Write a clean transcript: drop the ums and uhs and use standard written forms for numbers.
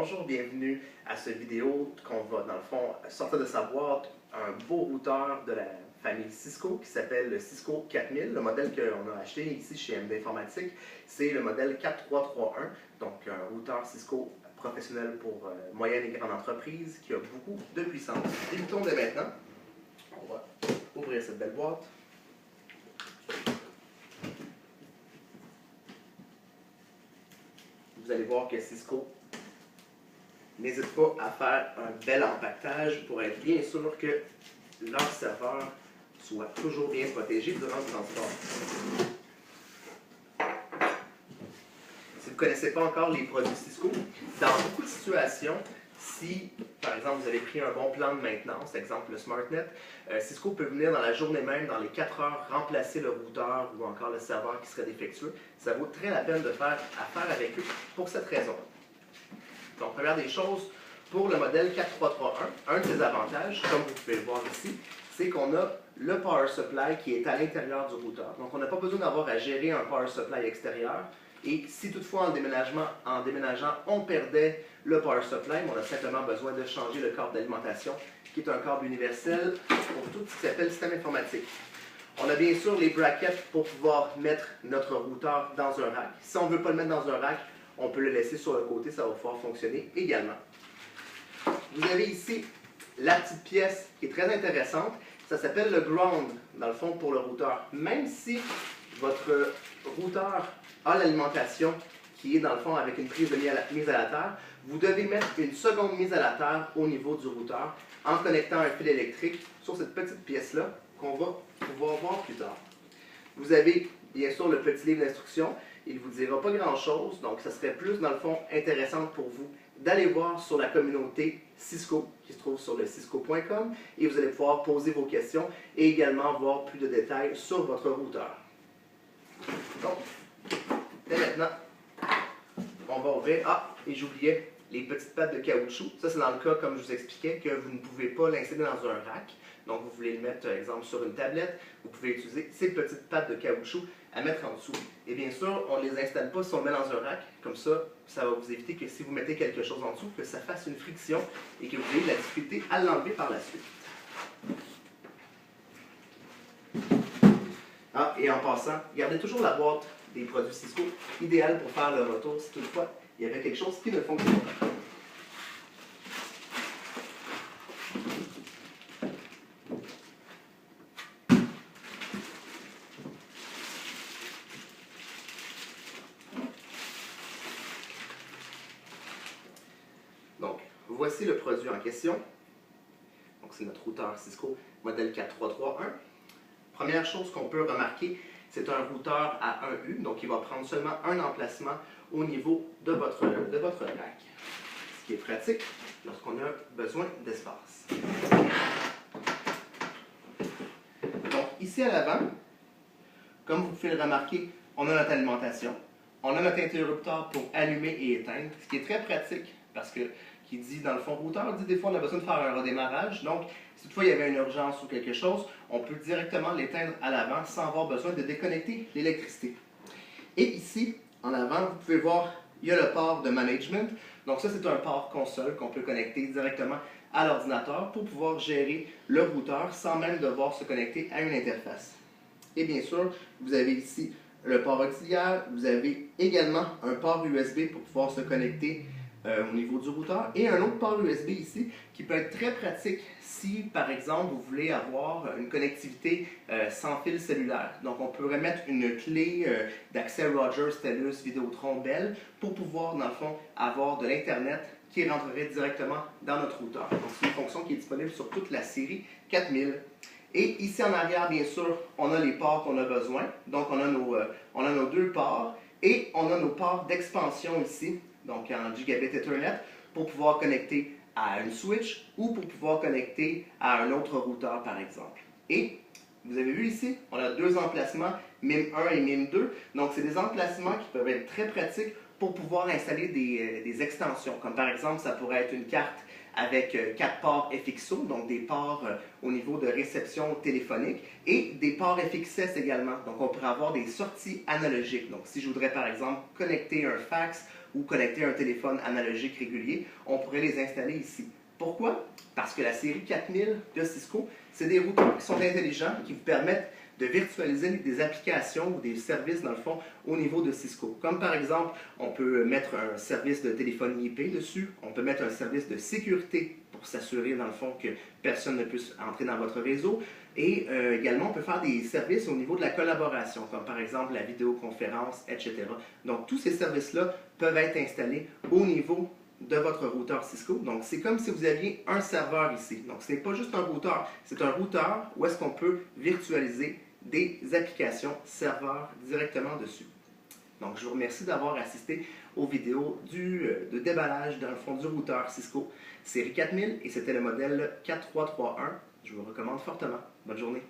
bonjour, bienvenue à cette vidéo qu'on va dans le fond sortir de sa boîte un beau routeur de la famille Cisco qui s'appelle le Cisco 4000. Le modèle qu'on a acheté ici chez MD Informatique, c'est le modèle 4331, donc un routeur Cisco professionnel pour moyennes et grandes entreprises qui a beaucoup de puissance. Débutons dès maintenant. On va ouvrir cette belle boîte. Vous allez voir que Cisco n'hésite pas à faire un bel empaquetage pour être bien sûr que leur serveur soit toujours bien protégé durant le transport. Si vous ne connaissez pas encore les produits Cisco, dans beaucoup de situations, si par exemple vous avez pris un bon plan de maintenance, exemple le SmartNet, Cisco peut venir dans la journée même, dans les 4 heures, remplacer le routeur ou encore le serveur qui serait défectueux. Ça vaut très la peine de faire affaire avec eux pour cette raison. Donc, première des choses, pour le modèle 4331, un de ses avantages, comme vous pouvez le voir ici, c'est qu'on a le power supply qui est à l'intérieur du routeur. Donc, on n'a pas besoin d'avoir à gérer un power supply extérieur. Et si toutefois, en déménageant, on perdait le power supply, on a simplement besoin de changer le câble d'alimentation, qui est un câble universel pour tout ce qui s'appelle système informatique. On a bien sûr les brackets pour pouvoir mettre notre routeur dans un rack. Si on ne veut pas le mettre dans un rack, on peut le laisser sur le côté, ça va pouvoir fonctionner également. Vous avez ici la petite pièce qui est très intéressante. Ça s'appelle le ground, dans le fond, pour le routeur. Même si votre routeur a l'alimentation qui est, dans le fond, avec une prise de mise à la terre, vous devez mettre une seconde mise à la terre au niveau du routeur en connectant un fil électrique sur cette petite pièce-là qu'on va pouvoir voir plus tard. Vous avez, bien sûr, le petit livre d'instructions. Il ne vous dira pas grand-chose, donc ça serait plus, dans le fond, intéressant pour vous d'aller voir sur la communauté Cisco, qui se trouve sur le cisco.com, et vous allez pouvoir poser vos questions et également voir plus de détails sur votre routeur. Donc, dès maintenant, on va ouvrir. Ah, et j'oubliais les petites pattes de caoutchouc. Ça, c'est dans le cas, comme je vous expliquais, que vous ne pouvez pas l'installer dans un rack. Donc, vous voulez le mettre, par exemple, sur une tablette. Vous pouvez utiliser ces petites pattes de caoutchouc à mettre en dessous. Et bien sûr, on ne les installe pas si on le met dans un rack. Comme ça, ça va vous éviter que si vous mettez quelque chose en dessous, que ça fasse une friction et que vous ayez de la difficulté à l'enlever par la suite. Ah, et en passant, gardez toujours la boîte des produits Cisco, idéal pour faire le retour si toutefois il y avait quelque chose qui ne fonctionne pas. Donc, voici le produit en question. Donc, c'est notre routeur Cisco modèle 4331. Première chose qu'on peut remarquer, c'est un routeur à 1U, donc il va prendre seulement un emplacement au niveau de votre rack. Ce qui est pratique lorsqu'on a besoin d'espace. Donc, ici à l'avant, comme vous pouvez le remarquer, on a notre alimentation. On a notre interrupteur pour allumer et éteindre, ce qui est très pratique parce que, qui dit dans le fond routeur, dit des fois on a besoin de faire un redémarrage. Donc, si toutefois il y avait une urgence ou quelque chose, on peut directement l'éteindre à l'avant sans avoir besoin de déconnecter l'électricité. Et ici, en avant, vous pouvez voir, il y a le port de management. Donc ça, c'est un port console qu'on peut connecter directement à l'ordinateur pour pouvoir gérer le routeur sans même devoir se connecter à une interface. Et bien sûr, vous avez ici le port auxiliaire, vous avez également un port USB pour pouvoir se connecter au niveau du routeur et un autre port USB ici qui peut être très pratique si par exemple vous voulez avoir une connectivité sans fil cellulaire. Donc on pourrait mettre une clé d'accès Rogers, TELUS, Vidéotron, Bell pour pouvoir dans le fond avoir de l'internet qui rentrerait directement dans notre routeur. Donc c'est une fonction qui est disponible sur toute la série 4000. Et ici en arrière, bien sûr, on a les ports qu'on a besoin. Donc on a nos deux ports et on a nos ports d'expansion ici. Donc en Gigabit Ethernet, pour pouvoir connecter à une switch ou pour pouvoir connecter à un autre routeur, par exemple. Et vous avez vu ici, on a deux emplacements, MIM1 et MIM2. Donc c'est des emplacements qui peuvent être très pratiques pour pouvoir installer des extensions. Comme par exemple, ça pourrait être une carte avec 4 ports FXO, donc des ports au niveau de réception téléphonique, et des ports FXS également. Donc on pourrait avoir des sorties analogiques. Donc si je voudrais par exemple connecter un fax ou connecter un téléphone analogique régulier, on pourrait les installer ici. Pourquoi? Parce que la série 4000 de Cisco, c'est des routeurs qui sont intelligents, qui vous permettent de virtualiser des applications ou des services, dans le fond, au niveau de Cisco. Comme par exemple, on peut mettre un service de téléphonie IP dessus, on peut mettre un service de sécurité pour s'assurer, dans le fond, que personne ne puisse entrer dans votre réseau. Et également, on peut faire des services au niveau de la collaboration, comme par exemple la vidéoconférence, etc. Donc, tous ces services-là peuvent être installés au niveau de votre routeur Cisco. Donc, c'est comme si vous aviez un serveur ici. Donc, ce n'est pas juste un routeur, c'est un routeur où est-ce qu'on peut virtualiser des applications serveurs directement dessus. Donc, je vous remercie d'avoir assisté aux vidéos de déballage dans le fond du routeur Cisco série 4000 et c'était le modèle 4331. Je vous le recommande fortement. Bonne journée.